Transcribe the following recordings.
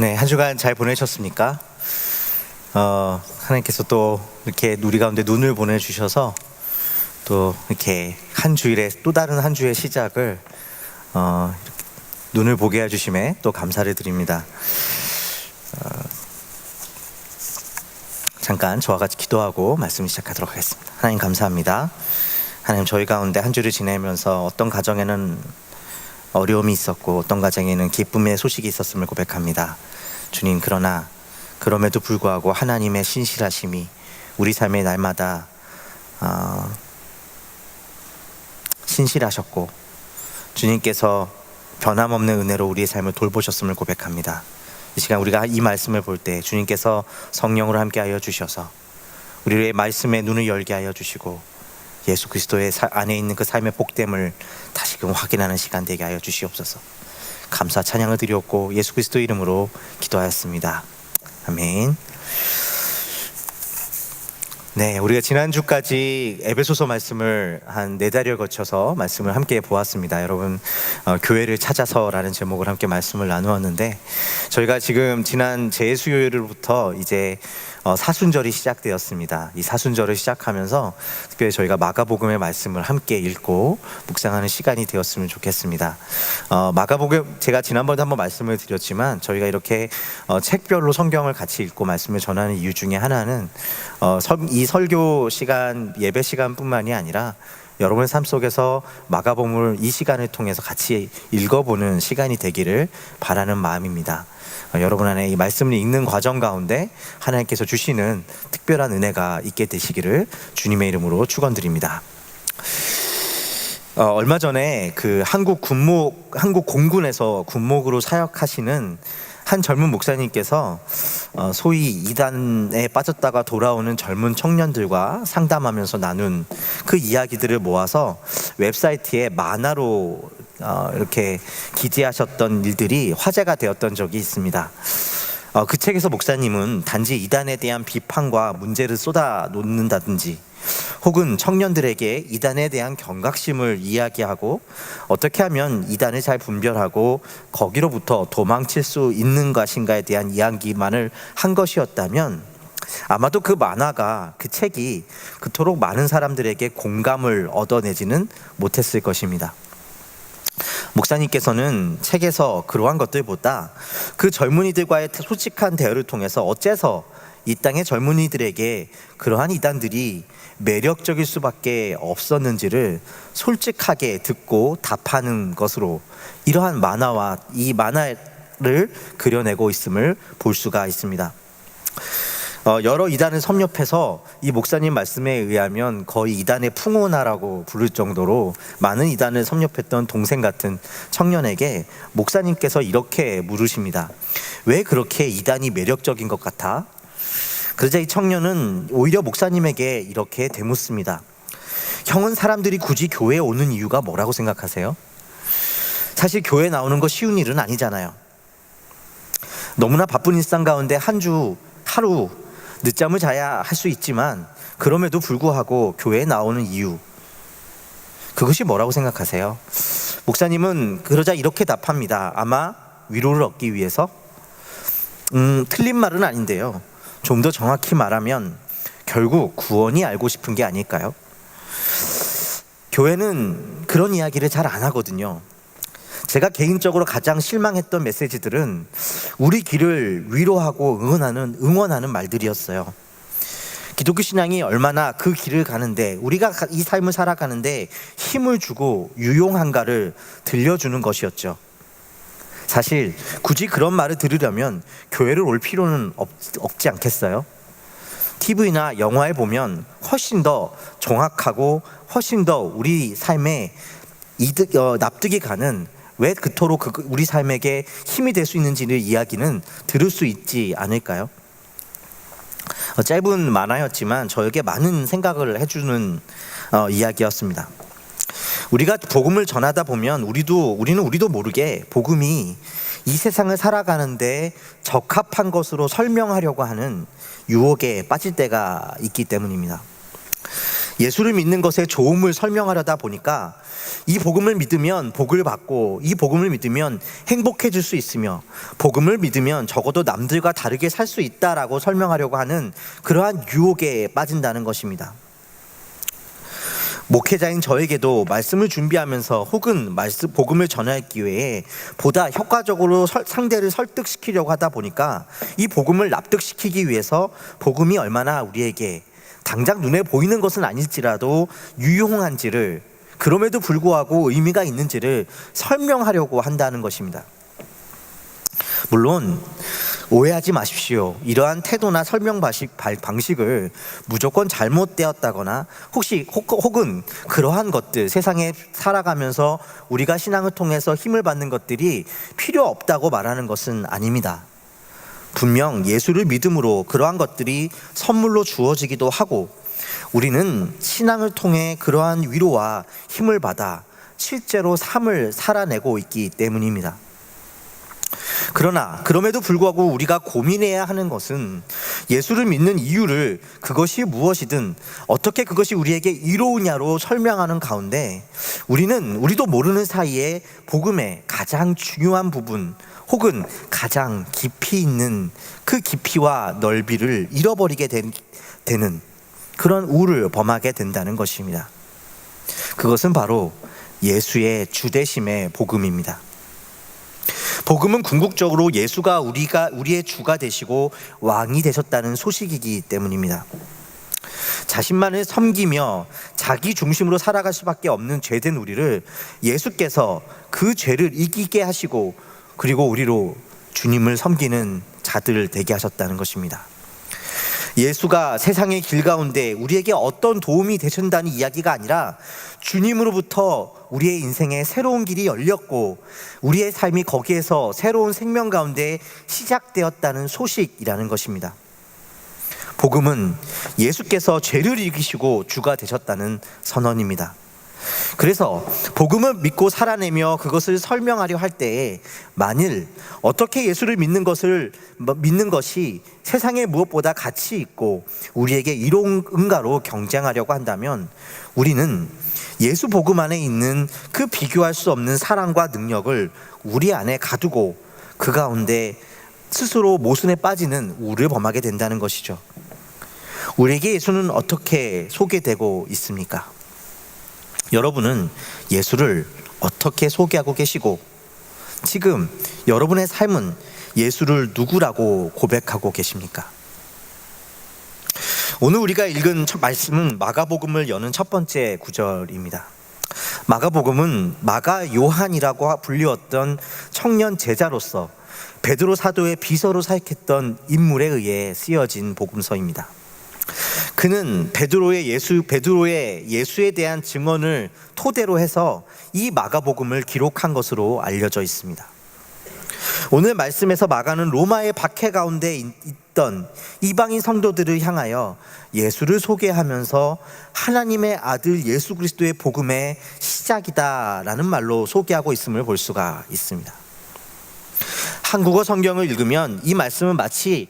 네, 한 주간 잘 보내셨습니까? 하나님께서 또 이렇게 우리 가운데 눈을 보내주셔서 또 이렇게 한 주일에 또 다른 한 주의 시작을 이렇게 눈을 보게 해주심에 또 감사를 드립니다. 잠깐 저와 같이 기도하고 말씀 시작하도록 하겠습니다. 하나님 감사합니다. 하나님, 저희 가운데 한 주를 지내면서 어떤 가정에는 어려움이 있었고 어떤 가정에는 기쁨의 소식이 있었음을 고백합니다. 주님, 그러나 그럼에도 불구하고 하나님의 신실하심이 우리 삶의 날마다 신실하셨고 주님께서 변함없는 은혜로 우리의 삶을 돌보셨음을 고백합니다. 이 시간 우리가 이 말씀을 볼 때 주님께서 성령으로 함께 하여 주셔서 우리의 말씀에 눈을 열게 하여 주시고 예수 그리스도의 안에 있는 그 삶의 복됨을 다시금 확인하는 시간 되게 하여 주시옵소서. 감사 찬양을 드렸고 예수 그리스도 이름으로 기도하였습니다. 아멘. 네, 우리가 지난주까지 에베소서 말씀을 한 4달을 거쳐서 말씀을 함께 보았습니다. 여러분, 교회를 찾아서라는 제목을 함께 말씀을 나누었는데, 저희가 지금 지난 재수요일부터 이제 사순절이 시작되었습니다. 이 사순절을 시작하면서 특별히 저희가 마가복음의 말씀을 함께 읽고 묵상하는 시간이 되었으면 좋겠습니다. 마가복음, 제가 지난번에 한번 말씀을 드렸지만 저희가 이렇게 책별로 성경을 같이 읽고 말씀을 전하는 이유 중에 하나는 이 설교 시간, 예배 시간뿐만이 아니라 여러분의 삶 속에서 마가복음을 이 시간을 통해서 같이 읽어보는 시간이 되기를 바라는 마음입니다. 여러분 안에 이 말씀을 읽는 과정 가운데 하나님께서 주시는 특별한 은혜가 있게 되시기를 주님의 이름으로 축원드립니다. 얼마 전에 그 한국 공군에서 군목으로 사역하시는 한 젊은 목사님께서 소위 이단에 빠졌다가 돌아오는 젊은 청년들과 상담하면서 나눈 그 이야기들을 모아서 웹사이트에 만화로 이렇게 기재하셨던 일들이 화제가 되었던 적이 있습니다. 그 책에서 목사님은 단지 이단에 대한 비판과 문제를 쏟아놓는다든지 혹은 청년들에게 이단에 대한 경각심을 이야기하고 어떻게 하면 이단을 잘 분별하고 거기로부터 도망칠 수 있는 것인가에 대한 이야기만을 한 것이었다면 아마도 그 만화가, 그 책이 그토록 많은 사람들에게 공감을 얻어내지는 못했을 것입니다. 목사님께서는 책에서 그러한 것들보다 그 젊은이들과의 솔직한 대화를 통해서 어째서 이 땅의 젊은이들에게 그러한 이단들이 매력적일 수밖에 없었는지를 솔직하게 듣고 답하는 것으로 이러한 만화와 이 만화를 그려내고 있음을 볼 수가 있습니다. 여러 이단을 섭렵해서 이 목사님 말씀에 의하면 거의 이단의 풍호나라고 부를 정도로 많은 이단을 섭렵했던 동생 같은 청년에게 목사님께서 이렇게 물으십니다. 왜 그렇게 이단이 매력적인 것 같아? 그러자 이 청년은 오히려 목사님에게 이렇게 되묻습니다. 형은 사람들이 굳이 교회에 오는 이유가 뭐라고 생각하세요? 사실 교회 나오는 거 쉬운 일은 아니잖아요. 너무나 바쁜 일상 가운데 하루 늦잠을 자야 할 수 있지만 그럼에도 불구하고 교회에 나오는 이유, 그것이 뭐라고 생각하세요? 목사님은 그러자 이렇게 답합니다. 아마 위로를 얻기 위해서? 틀린 말은 아닌데요. 좀 더 정확히 말하면 결국 구원이 알고 싶은 게 아닐까요? 교회는 그런 이야기를 잘 안 하거든요. 제가 개인적으로 가장 실망했던 메시지들은 우리 길을 위로하고 응원하는 말들이었어요. 기독교 신앙이 얼마나 그 길을 가는데, 우리가 이 삶을 살아가는데 힘을 주고 유용한가를 들려주는 것이었죠. 사실 굳이 그런 말을 들으려면 교회를 올 필요는 없지 않겠어요? TV나 영화에 보면 훨씬 더 정확하고 훨씬 더 우리 삶에 납득이 가는, 왜 그토록 우리 삶에게 힘이 될 수 있는지를 이야기는 들을 수 있지 않을까요? 짧은 만화였지만 저에게 많은 생각을 해주는 이야기였습니다. 우리가 복음을 전하다 보면 우리는 모르게 복음이 이 세상을 살아가는데 적합한 것으로 설명하려고 하는 유혹에 빠질 때가 있기 때문입니다. 예수를 믿는 것의 좋음을 설명하려다 보니까 이 복음을 믿으면 복을 받고, 이 복음을 믿으면 행복해질 수 있으며, 복음을 믿으면 적어도 남들과 다르게 살 수 있다라고 설명하려고 하는 그러한 유혹에 빠진다는 것입니다. 목회자인 저에게도 말씀을 준비하면서 혹은 복음을 전할 기회에 보다 효과적으로 상대를 설득시키려고 하다 보니까 이 복음을 납득시키기 위해서 복음이 얼마나 우리에게 당장 눈에 보이는 것은 아닐지라도 유용한지를, 그럼에도 불구하고 의미가 있는지를 설명하려고 한다는 것입니다. 물론 오해하지 마십시오. 이러한 태도나 설명 방식을 무조건 잘못되었다거나 혹은 그러한 것들, 세상에 살아가면서 우리가 신앙을 통해서 힘을 받는 것들이 필요 없다고 말하는 것은 아닙니다. 분명 예수를 믿음으로 그러한 것들이 선물로 주어지기도 하고, 우리는 신앙을 통해 그러한 위로와 힘을 받아 실제로 삶을 살아내고 있기 때문입니다. 그러나 그럼에도 불구하고 우리가 고민해야 하는 것은 예수를 믿는 이유를, 그것이 무엇이든 어떻게 그것이 우리에게 이로우냐로 설명하는 가운데 우리도 모르는 사이에 복음의 가장 중요한 부분 혹은 가장 깊이 있는 그 깊이와 넓이를 잃어버리게 되는 그런 우를 범하게 된다는 것입니다. 그것은 바로 예수의 주되심의 복음입니다. 복음은 궁극적으로 예수가 우리의 주가 되시고 왕이 되셨다는 소식이기 때문입니다. 자신만을 섬기며 자기 중심으로 살아갈 수밖에 없는 죄된 우리를 예수께서 그 죄를 이기게 하시고, 그리고 우리로 주님을 섬기는 자들 되게 하셨다는 것입니다. 예수가 세상의 길 가운데 우리에게 어떤 도움이 되신다는 이야기가 아니라 주님으로부터 우리의 인생에 새로운 길이 열렸고 우리의 삶이 거기에서 새로운 생명 가운데 시작되었다는 소식이라는 것입니다. 복음은 예수께서 죄를 이기시고 주가 되셨다는 선언입니다. 그래서 복음을 믿고 살아내며 그것을 설명하려 할 때에 만일 어떻게 예수를 믿는 것이 세상에 무엇보다 가치 있고 우리에게 이로운가로 경쟁하려고 한다면 우리는 예수 복음 안에 있는 그 비교할 수 없는 사랑과 능력을 우리 안에 가두고 그 가운데 스스로 모순에 빠지는 우를 범하게 된다는 것이죠. 우리에게 예수는 어떻게 소개되고 있습니까? 여러분은 예수를 어떻게 소개하고 계시고 지금 여러분의 삶은 예수를 누구라고 고백하고 계십니까? 오늘 우리가 읽은 첫 말씀은 마가복음을 여는 첫 번째 구절입니다. 마가복음은 마가 요한이라고 불리웠던 청년 제자로서 베드로 사도의 비서로 사역했던 인물에 의해 쓰여진 복음서입니다. 그는 베드로의 예수에 대한 증언을 토대로 해서 이 마가복음을 기록한 것으로 알려져 있습니다. 오늘 말씀에서 마가는 로마의 박해 가운데 있던 이방인 성도들을 향하여 예수를 소개하면서 하나님의 아들 예수 그리스도의 복음의 시작이다라는 말로 소개하고 있음을 볼 수가 있습니다. 한국어 성경을 읽으면 이 말씀은 마치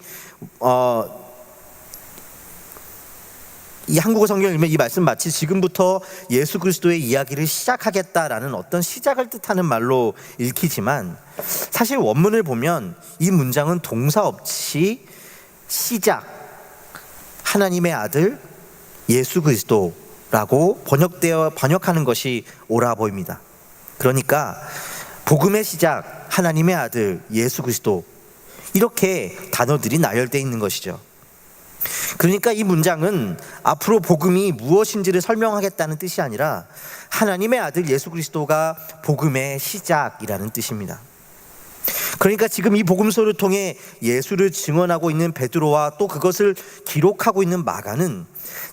이 한국어 성경을 읽으면 이 말씀 마치 지금부터 예수 그리스도의 이야기를 시작하겠다라는 어떤 시작을 뜻하는 말로 읽히지만 사실 원문을 보면 이 문장은 동사 없이 시작, 하나님의 아들 예수 그리스도라고 번역하는 것이 옳아 보입니다. 그러니까 복음의 시작, 하나님의 아들 예수 그리스도, 이렇게 단어들이 나열되어 있는 것이죠. 그러니까 이 문장은 앞으로 복음이 무엇인지를 설명하겠다는 뜻이 아니라 하나님의 아들 예수 그리스도가 복음의 시작이라는 뜻입니다. 그러니까 지금 이 복음서를 통해 예수를 증언하고 있는 베드로와 또 그것을 기록하고 있는 마가는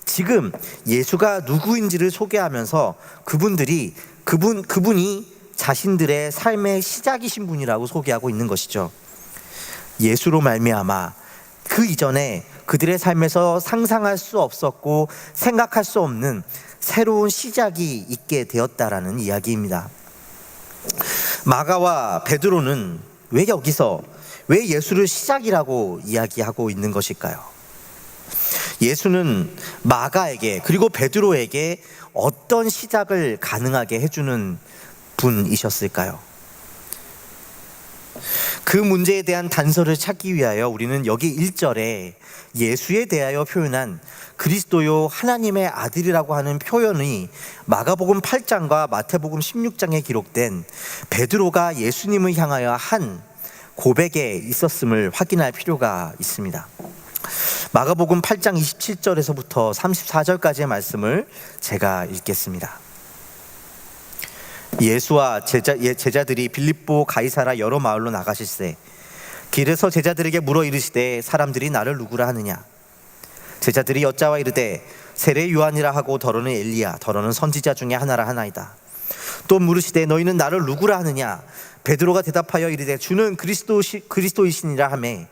지금 예수가 누구인지를 소개하면서 그분이 자신들의 삶의 시작이신 분이라고 소개하고 있는 것이죠. 예수로 말미암아 그 이전에 그들의 삶에서 상상할 수 없었고 생각할 수 없는 새로운 시작이 있게 되었다라는 이야기입니다. 마가와 베드로는 왜 예수를 시작이라고 이야기하고 있는 것일까요? 예수는 마가에게 그리고 베드로에게 어떤 시작을 가능하게 해주는 분이셨을까요? 그 문제에 대한 단서를 찾기 위하여 우리는 여기 1절에 예수에 대하여 표현한 그리스도요 하나님의 아들이라고 하는 표현이 마가복음 8장과 마태복음 16장에 기록된 베드로가 예수님을 향하여 한 고백에 있었음을 확인할 필요가 있습니다. 마가복음 8장 27절에서부터 34절까지의 말씀을 제가 읽겠습니다. 예수와 제자들이 빌립보 가이사라 여러 마을로 나가실세 길에서 제자들에게 물어 이르시되 사람들이 나를 누구라 하느냐. 제자들이 여짜와 이르되 세례 요한이라 하고 더러는 엘리야 더러는 선지자 중에 하나라 하나이다. 또 물으시되 너희는 나를 누구라 하느냐. 베드로가 대답하여 이르되 주는 그리스도이시니라 하매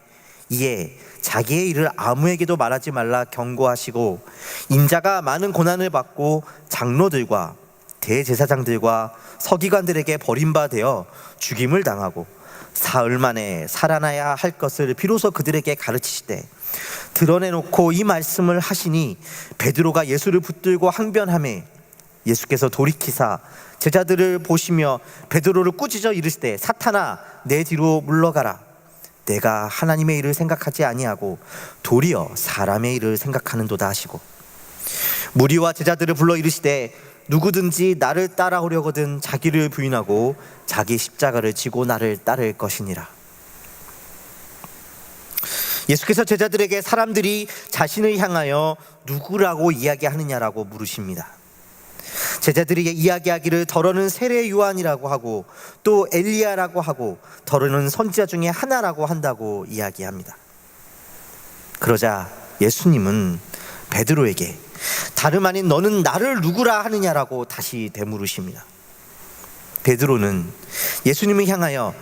이에 자기의 일을 아무에게도 말하지 말라 경고하시고 인자가 많은 고난을 받고 장로들과 대제사장들과 서기관들에게 버림받아 죽임을 당하고 사흘 만에 살아나야 할 것을 비로소 그들에게 가르치시되 드러내놓고 이 말씀을 하시니 베드로가 예수를 붙들고 항변하매 예수께서 돌이키사 제자들을 보시며 베드로를 꾸짖어 이르시되 사탄아 내 뒤로 물러가라. 내가 하나님의 일을 생각하지 아니하고 도리어 사람의 일을 생각하는도다 하시고 무리와 제자들을 불러 이르시되 누구든지 나를 따라오려거든 자기를 부인하고 자기 십자가를 지고 나를 따를 것이니라. 예수께서 제자들에게 사람들이 자신을 향하여 누구라고 이야기하느냐라고 물으십니다. 제자들이 이야기하기를 더러는 세례 요한이라고 하고 또 엘리야라고 하고 더러는 선지자 중에 하나라고 한다고 이야기합니다. 그러자 예수님은 베드로에게 다름 아닌 너는 나를 누구라 하느냐라고 다시 되물으십니다. 베드로는 예수님을 향하여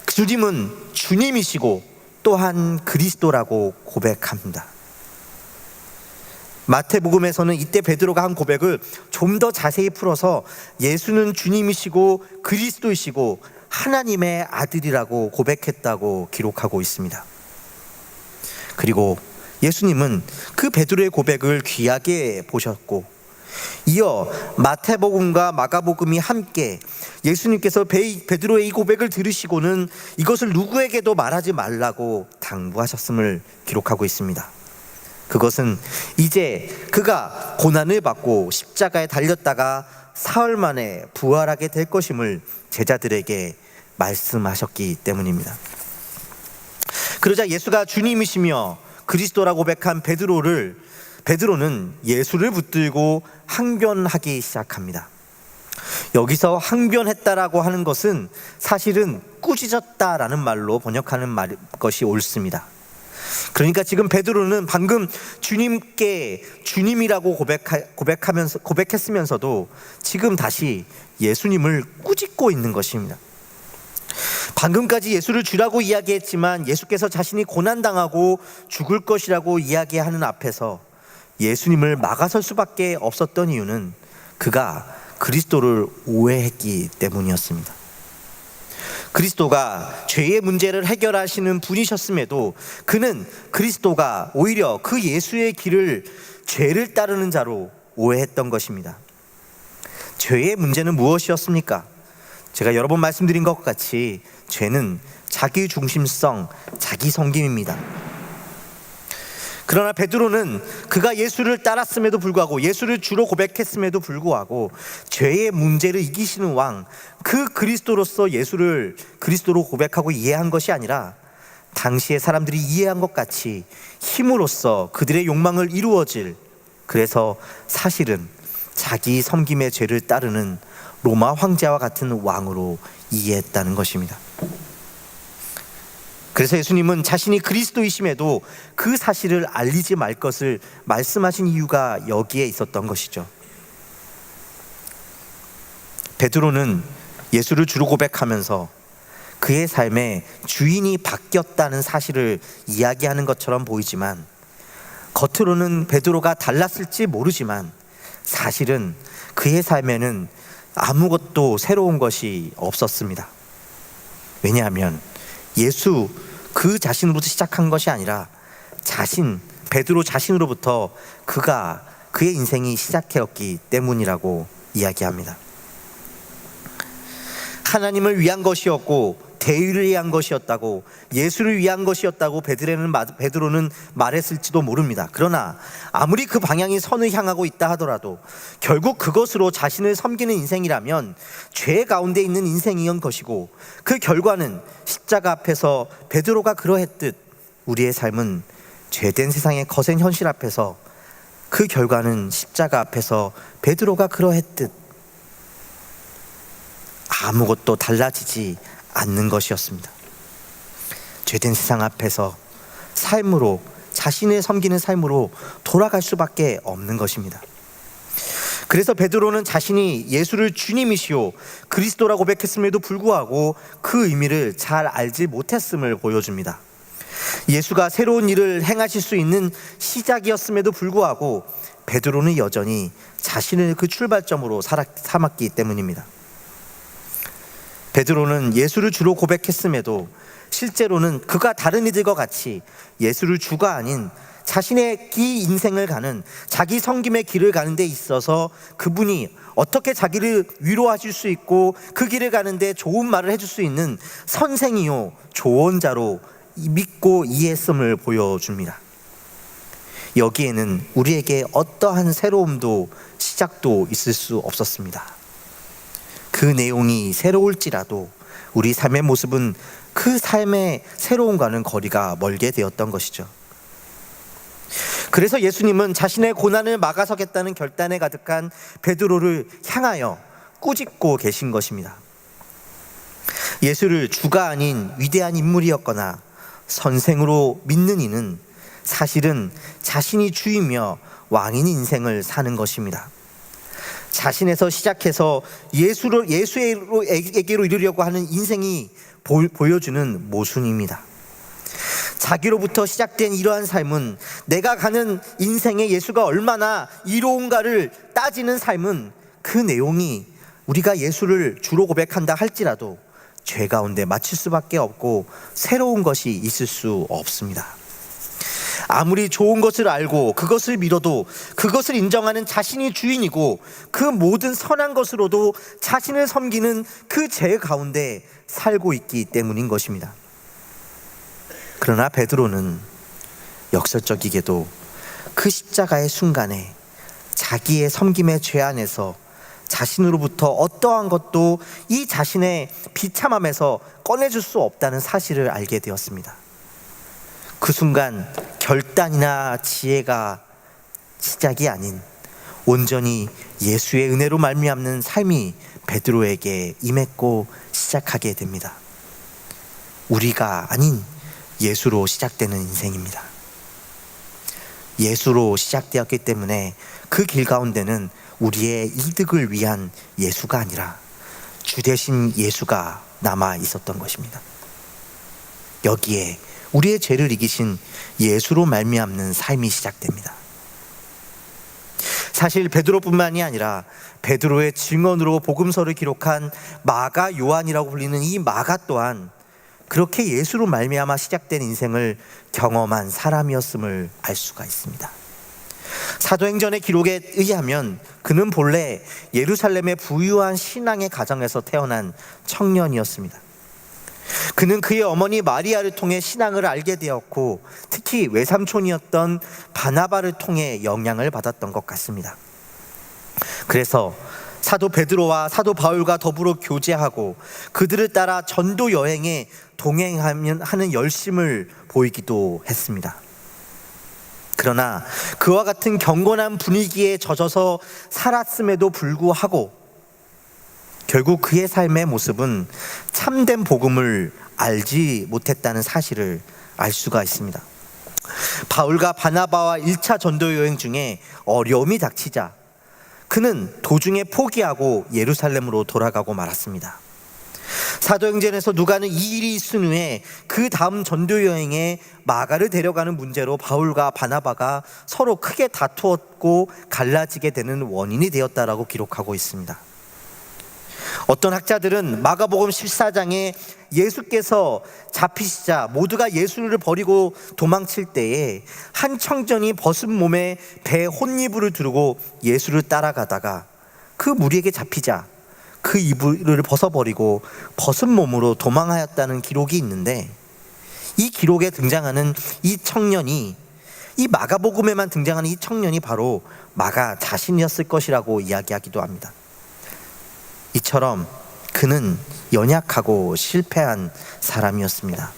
주님은 주님이시고 또한 그리스도라고 고백합니다. 마태복음에서는 이때 베드로가 한 고백을 좀 더 자세히 풀어서 예수는 주님이시고 그리스도이시고 하나님의 아들이라고 고백했다고 기록하고 있습니다. 그리고 예수님은 그 베드로의 고백을 귀하게 보셨고 이어 마태복음과 마가복음이 함께 예수님께서 베드로의 이 고백을 들으시고는 이것을 누구에게도 말하지 말라고 당부하셨음을 기록하고 있습니다. 그것은 이제 그가 고난을 받고 십자가에 달렸다가 사흘 만에 부활하게 될 것임을 제자들에게 말씀하셨기 때문입니다. 그러자 예수가 주님이시며 그리스도라고 고백한 베드로는 예수를 붙들고 항변하기 시작합니다. 여기서 항변했다라고 하는 것은 사실은 꾸짖었다라는 말로 번역하는 것이 옳습니다. 그러니까 지금 베드로는 방금 주님께 주님이라고 고백했으면서도 지금 다시 예수님을 꾸짖고 있는 것입니다. 방금까지 예수를 주라고 이야기했지만 예수께서 자신이 고난당하고 죽을 것이라고 이야기하는 앞에서 예수님을 막아설 수밖에 없었던 이유는 그가 그리스도를 오해했기 때문이었습니다. 그리스도가 죄의 문제를 해결하시는 분이셨음에도 그는 그리스도가 오히려 그 예수의 길을 죄를 따르는 자로 오해했던 것입니다. 죄의 문제는 무엇이었습니까? 제가 여러 번 말씀드린 것 같이 죄는 자기 중심성, 자기 섬김입니다. 그러나 베드로는 그가 예수를 따랐음에도 불구하고 예수를 주로 고백했음에도 불구하고 죄의 문제를 이기시는 왕, 그 그리스도로서 예수를 그리스도로 고백하고 이해한 것이 아니라 당시의 사람들이 이해한 것 같이 힘으로써 그들의 욕망을 이루어질, 그래서 사실은 자기 섬김의 죄를 따르는 로마 황제와 같은 왕으로 이해했다는 것입니다. 그래서 예수님은 자신이 그리스도이심에도 그 사실을 알리지 말 것을 말씀하신 이유가 여기에 있었던 것이죠. 베드로는 예수를 주로 고백하면서 그의 삶에 주인이 바뀌었다는 사실을 이야기하는 것처럼 보이지만 겉으로는 베드로가 달랐을지 모르지만 사실은 그의 삶에는 아무것도 새로운 것이 없었습니다. 왜냐하면 예수 그 자신으로부터 시작한 것이 아니라 베드로 자신으로부터 그의 인생이 시작되었기 때문이라고 이야기합니다. 하나님을 위한 것이었고 대의를 위한 것이었다고, 예수를 위한 것이었다고 베드로는 말했을지도 모릅니다. 그러나 아무리 그 방향이 선을 향하고 있다 하더라도 결국 그것으로 자신을 섬기는 인생이라면 죄 가운데 있는 인생이었던 것이고, 그 결과는 십자가 앞에서 베드로가 그러했듯 우리의 삶은 죄된 세상의 거센 현실 앞에서, 그 결과는 십자가 앞에서 베드로가 그러했듯 아무것도 달라지지 않는 것이었습니다. 죄된 세상 앞에서 삶으로, 자신을 섬기는 삶으로 돌아갈 수밖에 없는 것입니다. 그래서 베드로는 자신이 예수를 주님이시오 그리스도라 고백했음에도 불구하고 그 의미를 잘 알지 못했음을 보여줍니다. 예수가 새로운 일을 행하실 수 있는 시작이었음에도 불구하고 베드로는 여전히 자신을 그 출발점으로 삼았기 때문입니다. 베드로는 예수를 주로 고백했음에도 실제로는 그가 다른 이들과 같이 예수를 주가 아닌 자신의 인생을 가는, 자기 섬김의 길을 가는 데 있어서 그분이 어떻게 자기를 위로하실 수 있고 그 길을 가는데 좋은 말을 해줄 수 있는 선생이요 조언자로 믿고 이해했음을 보여줍니다. 여기에는 우리에게 어떠한 새로움도 시작도 있을 수 없었습니다. 그 내용이 새로울지라도 우리 삶의 모습은 그 삶의 새로움과는 거리가 멀게 되었던 것이죠. 그래서 예수님은 자신의 고난을 막아서겠다는 결단에 가득한 베드로를 향하여 꾸짖고 계신 것입니다. 예수를 주가 아닌 위대한 인물이었거나 선생으로 믿는 이는 사실은 자신이 주이며 왕인 인생을 사는 것입니다. 자신에서 시작해서 예수에게로 이르려고 하는 인생이 보여주는 모순입니다. 자기로부터 시작된 이러한 삶은, 내가 가는 인생의 예수가 얼마나 이로운가를 따지는 삶은, 그 내용이 우리가 예수를 주로 고백한다 할지라도 죄 가운데 맞출 수밖에 없고 새로운 것이 있을 수 없습니다. 아무리 좋은 것을 알고 그것을 믿어도 그것을 인정하는 자신이 주인이고 그 모든 선한 것으로도 자신을 섬기는 그 죄 가운데 살고 있기 때문인 것입니다. 그러나 베드로는 역설적이게도 그 십자가의 순간에 자기의 섬김의 죄 안에서 자신으로부터 어떠한 것도 이 자신의 비참함에서 꺼내줄 수 없다는 사실을 알게 되었습니다. 그 순간 결단이나 지혜가 시작이 아닌 온전히 예수의 은혜로 말미암는 삶이 베드로에게 임했고 시작하게 됩니다. 우리가 아닌 예수로 시작되는 인생입니다. 예수로 시작되었기 때문에 그 길 가운데는 우리의 이득을 위한 예수가 아니라 주 대신 예수가 남아 있었던 것입니다. 여기에 우리의 죄를 이기신 예수로 말미암는 삶이 시작됩니다. 사실 베드로뿐만이 아니라 베드로의 증언으로 복음서를 기록한 마가 요한이라고 불리는 이 마가 또한 그렇게 예수로 말미암아 시작된 인생을 경험한 사람이었음을 알 수가 있습니다. 사도행전의 기록에 의하면 그는 본래 예루살렘의 부유한 신앙의 가정에서 태어난 청년이었습니다. 그는 그의 어머니 마리아를 통해 신앙을 알게 되었고 특히 외삼촌이었던 바나바를 통해 영향을 받았던 것 같습니다. 그래서 사도 베드로와 사도 바울과 더불어 교제하고 그들을 따라 전도 여행에 동행하는 열심을 보이기도 했습니다. 그러나 그와 같은 경건한 분위기에 젖어서 살았음에도 불구하고 결국 그의 삶의 모습은 참된 복음을 알지 못했다는 사실을 알 수가 있습니다. 바울과 바나바와 1차 전도 여행 중에 어려움이 닥치자 그는 도중에 포기하고 예루살렘으로 돌아가고 말았습니다. 사도행전에서 누가는 이 일이 있은 후에 그 다음 전도 여행에 마가를 데려가는 문제로 바울과 바나바가 서로 크게 다투었고 갈라지게 되는 원인이 되었다라고 기록하고 있습니다. 어떤 학자들은 마가복음 14장에 예수께서 잡히시자 모두가 예수를 버리고 도망칠 때에 한 청년이 벗은 몸에 배 혼이불을 두르고 예수를 따라가다가 그 무리에게 잡히자 그 이불을 벗어버리고 벗은 몸으로 도망하였다는 기록이 있는데, 이 기록에 등장하는 이 청년이, 이 마가복음에만 등장하는 이 청년이 바로 마가 자신이었을 것이라고 이야기하기도 합니다. 이처럼 그는 연약하고 실패한 사람이었습니다.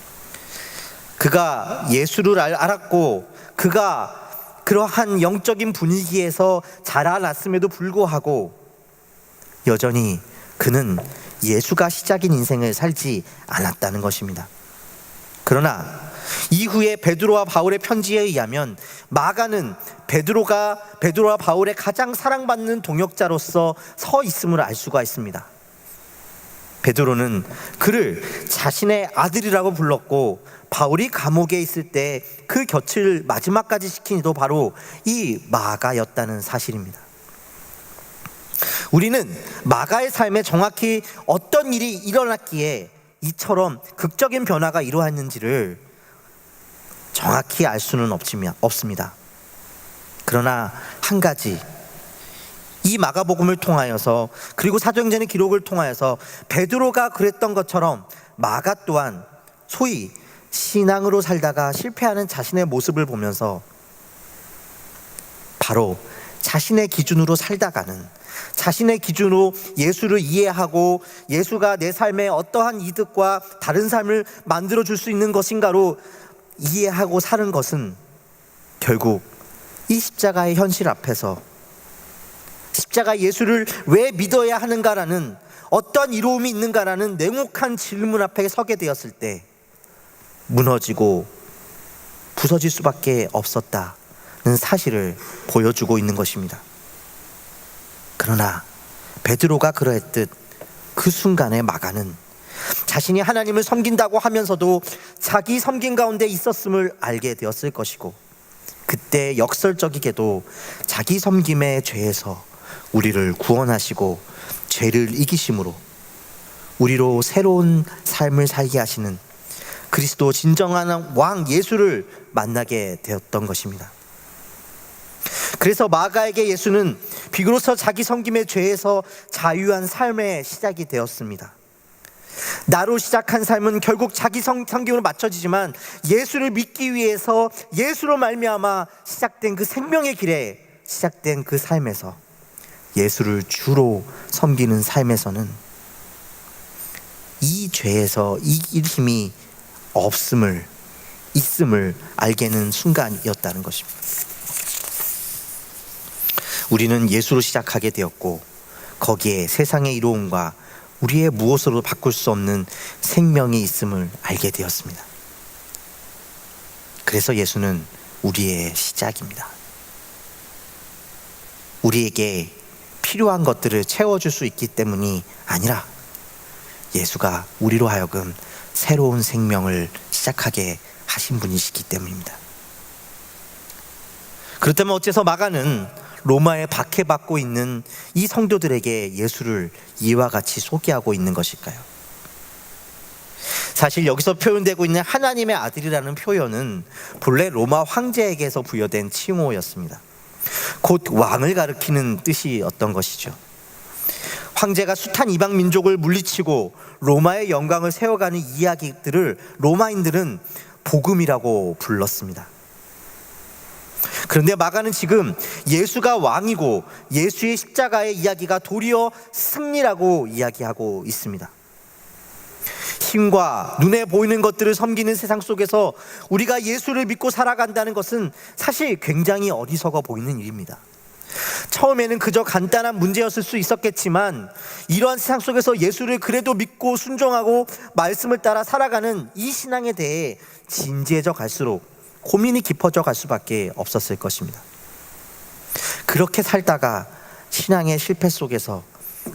그가 예수를 알았고 그가 그러한 영적인 분위기에서 자라났음에도 불구하고 여전히 그는 예수가 시작인 인생을 살지 않았다는 것입니다. 그러나 이후에 베드로와 바울의 편지에 의하면 마가는 베드로와 바울의 가장 사랑받는 동역자로서 서 있음을 알 수가 있습니다. 베드로는 그를 자신의 아들이라고 불렀고, 바울이 감옥에 있을 때 그 곁을 마지막까지 지킨 이도 바로 이 마가였다는 사실입니다. 우리는 마가의 삶에 정확히 어떤 일이 일어났기에 이처럼 극적인 변화가 이루어졌는지를 정확히 알 수는 없습니다. 그러나 한 가지, 이 마가복음을 통하여서, 그리고 사도행전의 기록을 통하여서 베드로가 그랬던 것처럼 마가 또한 소위 신앙으로 살다가 실패하는 자신의 모습을 보면서 바로 자신의 기준으로 살다가는, 자신의 기준으로 예수를 이해하고 예수가 내 삶에 어떠한 이득과 다른 삶을 만들어줄 수 있는 것인가로 이해하고 사는 것은 결국 이 십자가의 현실 앞에서 십자가 예수를 왜 믿어야 하는가라는, 어떤 이로움이 있는가라는 냉혹한 질문 앞에 서게 되었을 때 무너지고 부서질 수밖에 없었다는 사실을 보여주고 있는 것입니다. 그러나 베드로가 그러했듯 그 순간에 마가는 자신이 하나님을 섬긴다고 하면서도 자기 섬김 가운데 있었음을 알게 되었을 것이고, 그때 역설적이게도 자기 섬김의 죄에서 우리를 구원하시고 죄를 이기심으로 우리로 새로운 삶을 살게 하시는 그리스도 진정한 왕 예수를 만나게 되었던 것입니다. 그래서 마가에게 예수는 비로소 자기 섬김의 죄에서 자유한 삶의 시작이 되었습니다. 나로 시작한 삶은 결국 자기 섬김으로 맞춰지지만, 예수를 믿기 위해서 예수로 말미암아 시작된 그 생명의 길에 시작된 그 삶에서, 예수를 주로 섬기는 삶에서는 이 죄에서 이길 힘이 있음을 알게 되는 순간이었다는 것입니다. 우리는 예수로 시작하게 되었고, 거기에 세상의 이로움과 우리의 무엇으로 바꿀 수 없는 생명이 있음을 알게 되었습니다. 그래서 예수는 우리의 시작입니다. 우리에게 필요한 것들을 채워줄 수 있기 때문이 아니라 예수가 우리로 하여금 새로운 생명을 시작하게 하신 분이시기 때문입니다. 그렇다면 어째서 마가는 로마에 박해받고 있는 이 성도들에게 예수를 이와 같이 소개하고 있는 것일까요? 사실 여기서 표현되고 있는 하나님의 아들이라는 표현은 본래 로마 황제에게서 부여된 칭호였습니다. 곧 왕을 가리키는 뜻이었던 것이죠. 황제가 숱한 이방 민족을 물리치고 로마의 영광을 세워가는 이야기들을 로마인들은 복음이라고 불렀습니다. 그런데 마가는 지금 예수가 왕이고 예수의 십자가의 이야기가 도리어 승리라고 이야기하고 있습니다. 힘과 눈에 보이는 것들을 섬기는 세상 속에서 우리가 예수를 믿고 살아간다는 것은 사실 굉장히 어리석어 보이는 일입니다. 처음에는 그저 간단한 문제였을 수 있었겠지만, 이러한 세상 속에서 예수를 그래도 믿고 순종하고 말씀을 따라 살아가는 이 신앙에 대해 진지해져 갈수록 고민이 깊어져 갈 수밖에 없었을 것입니다. 그렇게 살다가 신앙의 실패 속에서,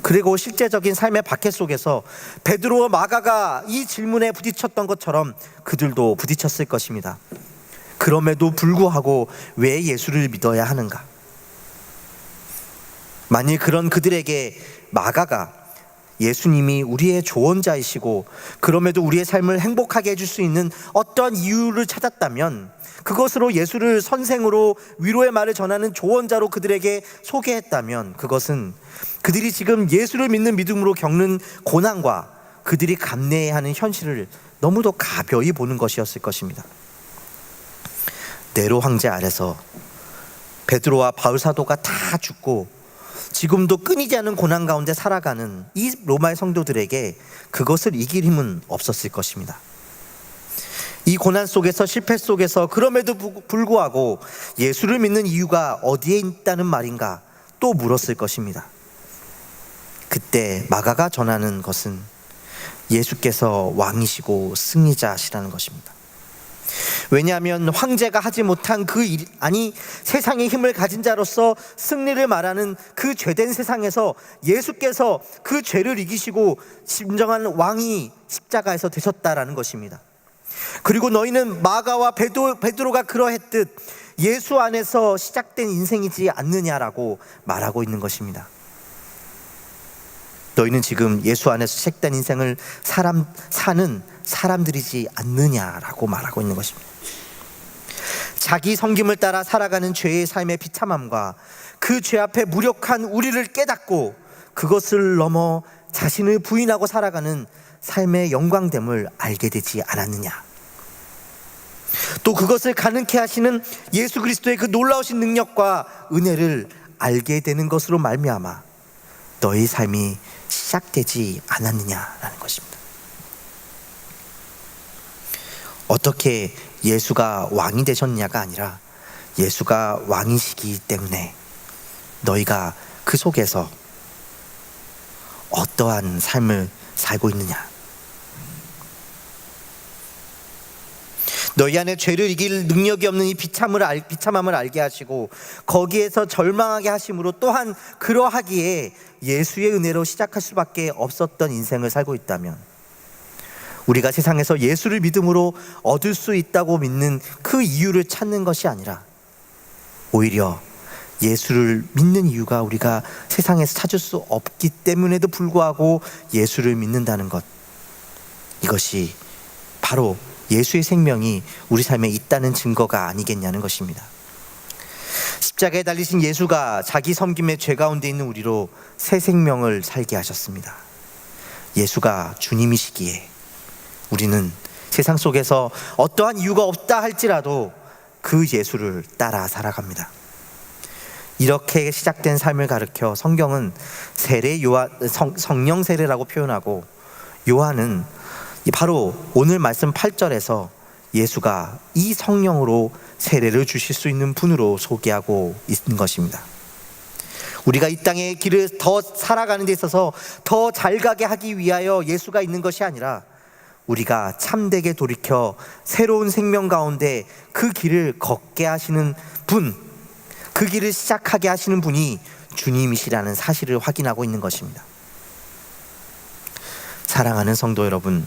그리고 실제적인 삶의 박해 속에서 베드로와 마가가 이 질문에 부딪혔던 것처럼 그들도 부딪혔을 것입니다. 그럼에도 불구하고 왜 예수를 믿어야 하는가? 만일 그런 그들에게 마가가 예수님이 우리의 조언자이시고 그럼에도 우리의 삶을 행복하게 해줄 수 있는 어떤 이유를 찾았다면 그것으로 예수를 선생으로 위로의 말을 전하는 조언자로 그들에게 소개했다면 그것은 그들이 지금 예수를 믿는 믿음으로 겪는 고난과 그들이 감내해야 하는 현실을 너무도 가벼이 보는 것이었을 것입니다. 네로 황제 아래서 베드로와 바울 사도가 다 죽고 지금도 끊이지 않은 고난 가운데 살아가는 이 로마의 성도들에게 그것을 이길 힘은 없었을 것입니다. 이 고난 속에서, 실패 속에서 그럼에도 불구하고 예수를 믿는 이유가 어디에 있다는 말인가 또 물었을 것입니다. 그때 마가가 전하는 것은 예수께서 왕이시고 승리자시라는 것입니다. 왜냐하면 황제가 하지 못한 그 일, 아니 세상의 힘을 가진 자로서 승리를 말하는 그 죄된 세상에서 예수께서 그 죄를 이기시고 진정한 왕이 십자가에서 되셨다라는 것입니다. 그리고 너희는 마가와 베드로가 그러했듯 예수 안에서 시작된 인생이지 않느냐라고 말하고 있는 것입니다. 너희는 지금 예수 안에서 시작된 인생을 사는 사람들이지 않느냐라고 말하고 있는 것입니다. 자기 섬김을 따라 살아가는 죄의 삶의 비참함과 그 죄 앞에 무력한 우리를 깨닫고 그것을 넘어 자신을 부인하고 살아가는 삶의 영광됨을 알게 되지 않았느냐. 또 그것을 가능케 하시는 예수 그리스도의 그 놀라우신 능력과 은혜를 알게 되는 것으로 말미암아 너희 삶이 시작되지 않았느냐라는 것입니다. 어떻게 예수가 왕이 되셨냐가 아니라 예수가 왕이시기 때문에 너희가 그 속에서 어떠한 삶을 살고 있느냐. 너희 안에 죄를 이길 능력이 없는 이 비참함을 알게 하시고 거기에서 절망하게 하심으로 또한 그러하기에 예수의 은혜로 시작할 수밖에 없었던 인생을 살고 있다면 우리가 세상에서 예수를 믿음으로 얻을 수 있다고 믿는 그 이유를 찾는 것이 아니라 오히려 예수를 믿는 이유가 우리가 세상에서 찾을 수 없기 때문에도 불구하고 예수를 믿는다는 것, 이것이 바로 예수의 생명이 우리 삶에 있다는 증거가 아니겠냐는 것입니다. 십자가에 달리신 예수가 자기 섬김의 죄 가운데 있는 우리로 새 생명을 살게 하셨습니다. 예수가 주님이시기에 우리는 세상 속에서 어떠한 이유가 없다 할지라도 그 예수를 따라 살아갑니다. 이렇게 시작된 삶을 가르쳐 성경은 성령 세례라고 표현하고, 요한은 바로 오늘 말씀 8절에서 예수가 이 성령으로 세례를 주실 수 있는 분으로 소개하고 있는 것입니다. 우리가 이 땅의 길을 더 살아가는 데 있어서 더 잘 가게 하기 위하여 예수가 있는 것이 아니라 우리가 참되게 돌이켜 새로운 생명 가운데 그 길을 걷게 하시는 분, 그 길을 시작하게 하시는 분이 주님이시라는 사실을 확인하고 있는 것입니다. 사랑하는 성도 여러분,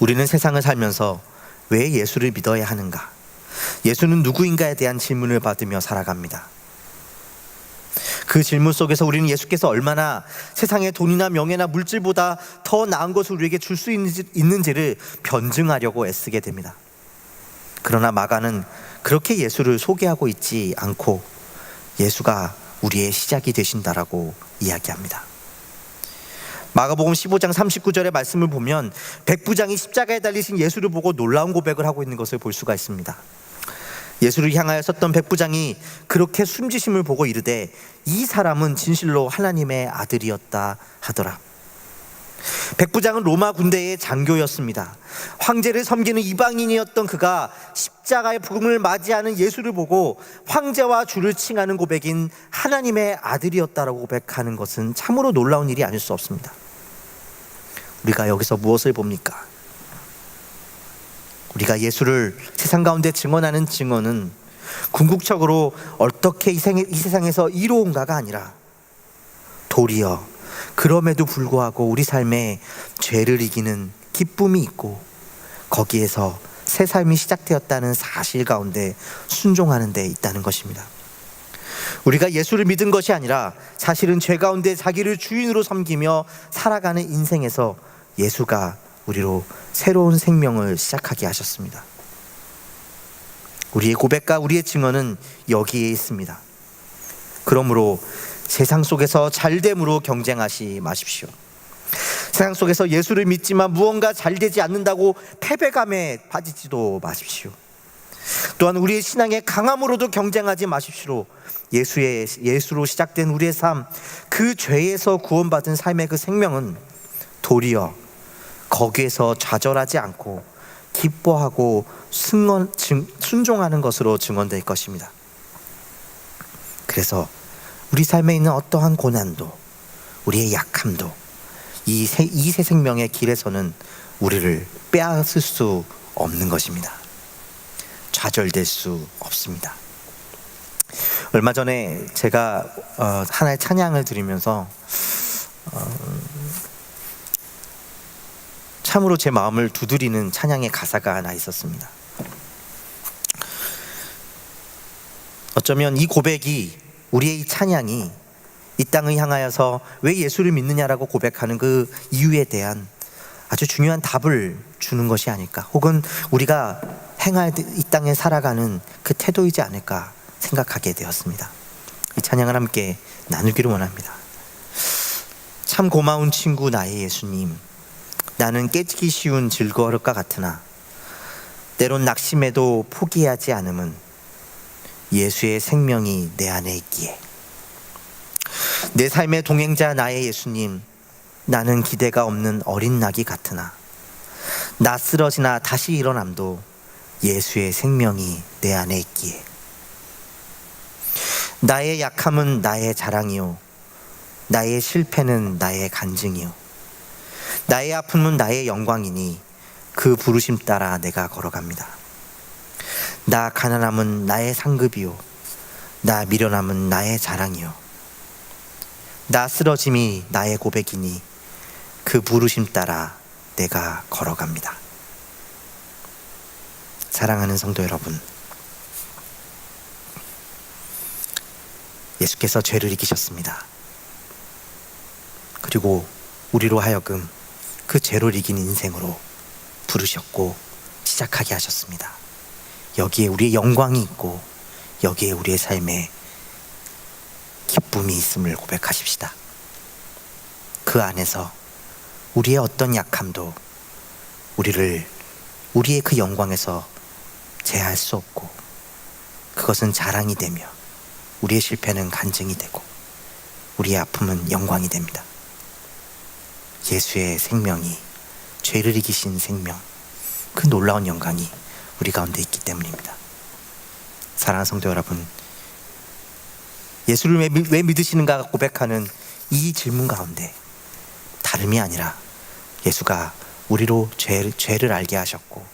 우리는 세상을 살면서 왜 예수를 믿어야 하는가? 예수는 누구인가에 대한 질문을 받으며 살아갑니다. 그 질문 속에서 우리는 예수께서 얼마나 세상의 돈이나 명예나 물질보다 더 나은 것을 우리에게 줄 수 있는지를 변증하려고 애쓰게 됩니다. 그러나 마가는 그렇게 예수를 소개하고 있지 않고 예수가 우리의 시작이 되신다라고 이야기합니다. 마가복음 15장 39절의 말씀을 보면 백부장이 십자가에 달리신 예수를 보고 놀라운 고백을 하고 있는 것을 볼 수가 있습니다. 예수를 향하여 섰던 백부장이 그렇게 숨지심을 보고 이르되 이 사람은 진실로 하나님의 아들이었다 하더라. 백부장은 로마 군대의 장교였습니다. 황제를 섬기는 이방인이었던 그가 십자가의 복음을 맞이하는 예수를 보고 황제와 주를 칭하는 고백인 하나님의 아들이었다라고 고백하는 것은 참으로 놀라운 일이 아닐 수 없습니다. 우리가 여기서 무엇을 봅니까? 우리가 예수를 세상 가운데 증언하는 증언은 궁극적으로 어떻게 이 세상에서 이로운가가 아니라 도리어 그럼에도 불구하고 우리 삶에 죄를 이기는 기쁨이 있고 거기에서 새 삶이 시작되었다는 사실 가운데 순종하는 데 있다는 것입니다. 우리가 예수를 믿은 것이 아니라 사실은 죄 가운데 자기를 주인으로 섬기며 살아가는 인생에서 예수가 우리로 새로운 생명을 시작하게 하셨습니다. 우리의 고백과 우리의 증언은 여기에 있습니다. 그러므로 세상 속에서 잘됨으로 경쟁하지 마십시오. 세상 속에서 예수를 믿지만 무언가 잘되지 않는다고 패배감에 빠지지도 마십시오. 또한 우리의 신앙의 강함으로도 경쟁하지 마십시오. 예수로 시작된 우리의 삶, 그 죄에서 구원받은 삶의 그 생명은 도리어 거기에서 좌절하지 않고 기뻐하고 순종하는 것으로 증언될 것입니다. 그래서 우리 삶에 있는 어떠한 고난도, 우리의 약함도 이 새 생명의 길에서는 우리를 빼앗을 수 없는 것입니다. 좌절될 수 없습니다. 얼마 전에 제가 하나의 찬양을 드리면서 참으로 제 마음을 두드리는 찬양의 가사가 하나 있었습니다. 어쩌면 이 고백이, 우리의 이 찬양이 이 땅을 향하여서 왜 예수를 믿느냐라고 고백하는 그 이유에 대한 아주 중요한 답을 주는 것이 아닐까, 혹은 우리가 행할 이 땅에 살아가는 그 태도이지 않을까 생각하게 되었습니다. 이 찬양을 함께 나누기를 원합니다. 참 고마운 친구 나의 예수님, 나는 깨지기 쉬운 즐거울까 같으나 때론 낙심해도 포기하지 않음은 예수의 생명이 내 안에 있기에. 내 삶의 동행자 나의 예수님, 나는 기대가 없는 어린 낙이 같으나 나 쓰러지나 다시 일어남도 예수의 생명이 내 안에 있기에. 나의 약함은 나의 자랑이요, 나의 실패는 나의 간증이요, 나의 아픔은 나의 영광이니 그 부르심 따라 내가 걸어갑니다. 나 가난함은 나의 상급이요, 나 미련함은 나의 자랑이요, 나 쓰러짐이 나의 고백이니 그 부르심 따라 내가 걸어갑니다. 사랑하는 성도 여러분, 예수께서 죄를 이기셨습니다. 그리고 우리로 하여금 그 죄를 이긴 인생으로 부르셨고 시작하게 하셨습니다. 여기에 우리의 영광이 있고 여기에 우리의 삶에 기쁨이 있음을 고백하십시다. 그 안에서 우리의 어떤 약함도 우리의 그 영광에서 제할 수 없고, 그것은 자랑이 되며 우리의 실패는 간증이 되고 우리의 아픔은 영광이 됩니다. 예수의 생명이, 죄를 이기신 생명, 그 놀라운 영광이 우리 가운데 있기 때문입니다. 사랑하는 성도 여러분, 예수를 왜 믿으시는가 고백하는 이 질문 가운데 다름이 아니라 예수가 우리로 죄를 알게 하셨고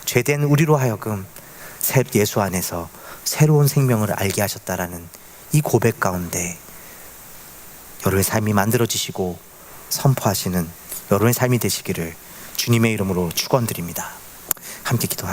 죄된 우리로 하여금 예수 안에서 새로운 생명을 알게 하셨다라는 이 고백 가운데 여러분의 삶이 만들어지시고 선포하시는 여러분의 삶이 되시기를 주님의 이름으로 축원드립니다. 함께 기도하겠습니다.